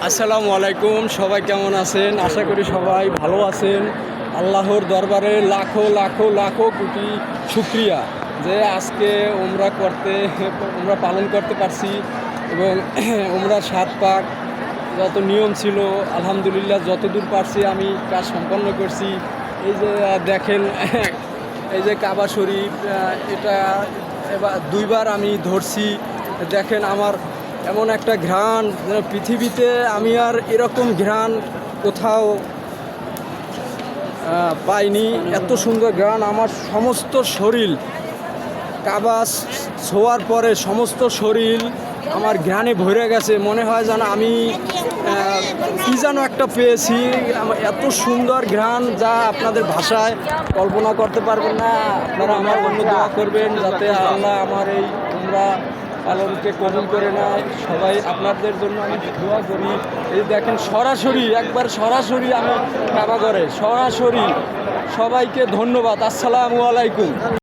আসসালামু আলাইকুম, সবাই কেমন আছেন? আশা করি সবাই ভালো আছেন। আল্লাহর দরবারে লাখো লাখো লাখো কোটি শুকরিয়া যে আজকে উমরা পালন করতে পারছি এবং উমরার ৭ পাক যত নিয়ম ছিল আলহামদুলিল্লাহ যতদূর পারছি আমি কাজ সম্পন্ন করছি। এই যে দেখেন, এই যে কাবা শরীফ, এটা এবার 2বার আমি ধরছি। দেখেন আমার এমন একটা ঘ্রাণ, যেন পৃথিবীতে আমি আর এরকম ঘ্রাণ কোথাও পাইনি। এত সুন্দর ঘ্রাণ, আমার সমস্ত শরীর কাবা ছোঁয়ার পরে সমস্ত শরীর আমার ঘ্রাণে ভরে গেছে। মনে হয় যেন আমি কী যেন একটা পেয়েছি। এত সুন্দর ঘ্রাণ যা আপনাদের ভাষায় কল্পনা করতে পারবেন না। আপনারা আমার জন্য দোয়া করবেন যাতে আল্লাহ আমার এই উমরা পালনকে কবুল করে নেয়। সবাই আপনাদের জন্য আমি দোয়া করি। এই দেখেন সরাসরি আমি কাবা ঘরে সরাসরি। সবাইকে ধন্যবাদ। আসসালামু আলাইকুম।